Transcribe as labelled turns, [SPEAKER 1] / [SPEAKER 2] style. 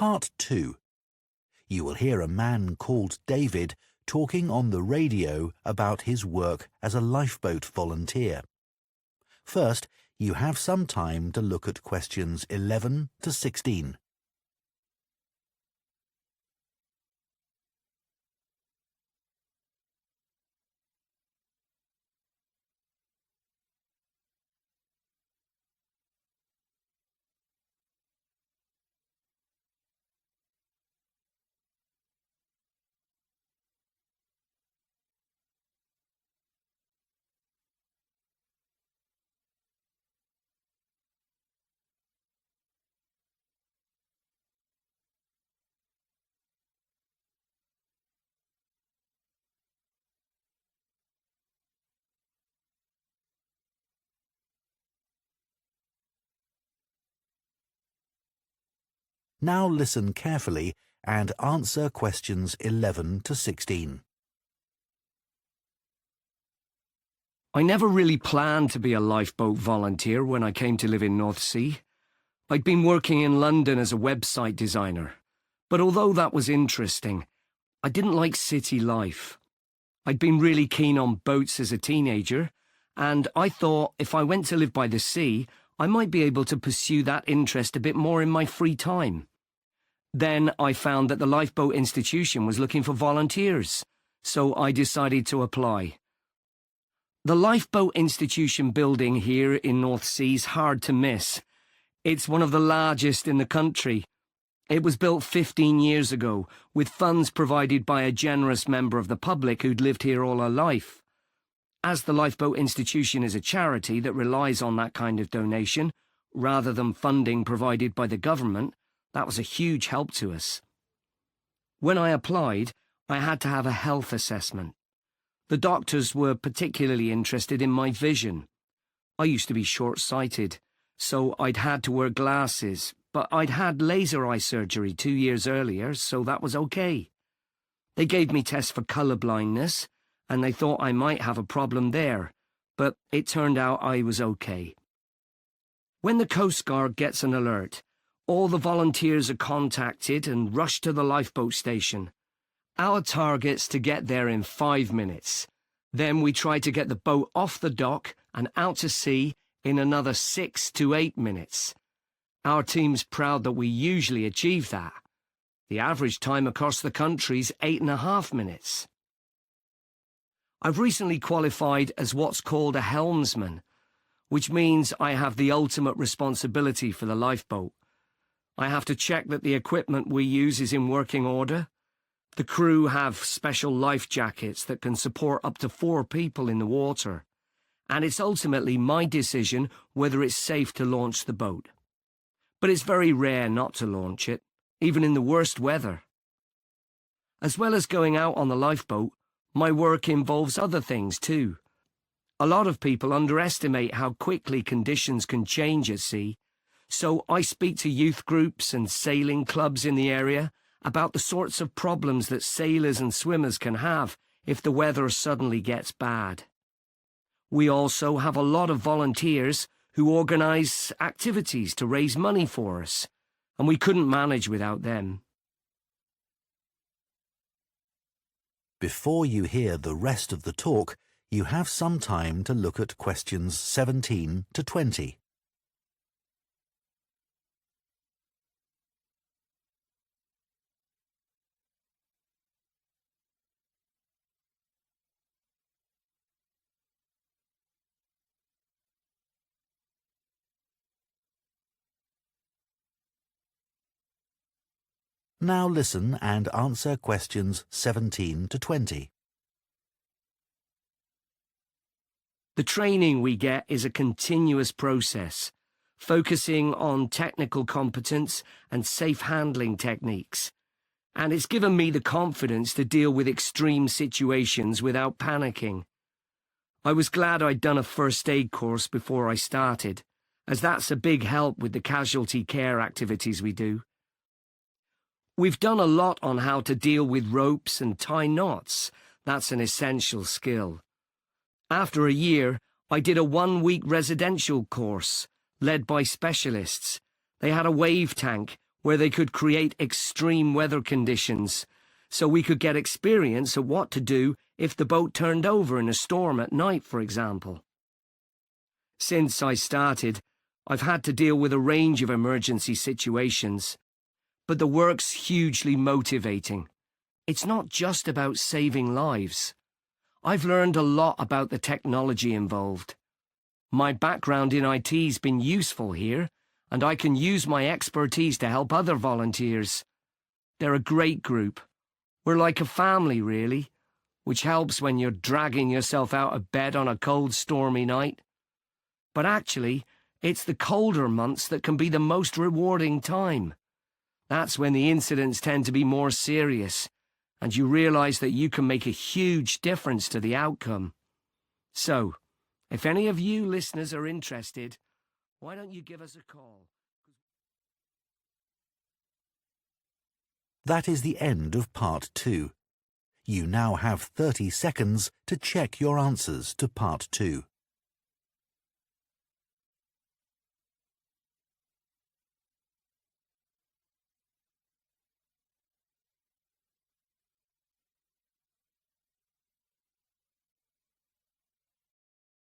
[SPEAKER 1] Part 2. You will hear a man called David talking on the radio about his work as a lifeboat volunteer. First, you have some time to look at questions 11 to 16. Now listen carefully and answer questions 11 to 16.
[SPEAKER 2] I never really planned to be a lifeboat volunteer when I came to live in North Sea. I'd been working in London as a website designer, but although that was interesting, I didn't like city life. I'd been really keen on boats as a teenager, and I thought if I went to live by the sea, I might be able to pursue that interest a bit more in my free time. Then I found that the Lifeboat Institution was looking for volunteers, so I decided to apply. The Lifeboat Institution building here in North Sea is hard to miss. It's one of the largest in the country. It was built 15 years ago, with funds provided by a generous member of the public who'd lived here all her life. As the Lifeboat Institution is a charity that relies on that kind of donation, rather than funding provided by the government, that was a huge help to us. When I applied, I had to have a health assessment. The doctors were particularly interested in my vision. I used to be short-sighted, so I'd had to wear glasses, but I'd had laser eye surgery 2 years earlier, so that was okay. They gave me tests for colour blindness, and they thought I might have a problem there, but it turned out I was okay. When the Coast Guard gets an alert, all the volunteers are contacted and rush to the lifeboat station. Our target's to get there in 5 minutes. Then we try to get the boat off the dock and out to sea in another 6 to 8 minutes. Our team's proud that we usually achieve that. The average time across the country's 8.5 minutes. I've recently qualified as what's called a helmsman, which means I have the ultimate responsibility for the lifeboat. I have to check that the equipment we use is in working order. The crew have special life jackets that can support up to 4 people in the water, and it's ultimately my decision whether it's safe to launch the boat. But it's very rare not to launch it, even in the worst weather. As well as going out on the lifeboat, my work involves other things too. A lot of people underestimate how quickly conditions can change at sea, so I speak to youth groups and sailing clubs in the area about the sorts of problems that sailors and swimmers can have if the weather suddenly gets bad. We also have a lot of volunteers who organise activities to raise money for us, and we couldn't manage without them.
[SPEAKER 1] Before you hear the rest of the talk, you have some time to look at questions 17 to 20. Now listen and answer questions 17 to 20.
[SPEAKER 2] The training we get is a continuous process, focusing on technical competence and safe handling techniques, and it's given me the confidence to deal with extreme situations without panicking. I was glad I'd done a first aid course before I started, as that's a big help with the casualty care activities we do. We've done a lot on how to deal with ropes and tie knots. That's an essential skill. After a year, I did a 1-week residential course, led by specialists. They had a wave tank, where they could create extreme weather conditions, so we could get experience of what to do if the boat turned over in a storm at night, for example. Since I started, I've had to deal with a range of emergency situations, but the work's hugely motivating. It's not just about saving lives. I've learned a lot about the technology involved. My background in IT's been useful here, and I can use my expertise to help other volunteers. They're a great group. We're like a family, really, which helps when you're dragging yourself out of bed on a cold, stormy night. But actually, it's the colder months that can be the most rewarding time. That's when the incidents tend to be more serious, and you realise that you can make a huge difference to the outcome. So, if any of you listeners are interested, why don't you give us a call?
[SPEAKER 1] That is the end of part 2. You now have 30 seconds to check your answers to part 2.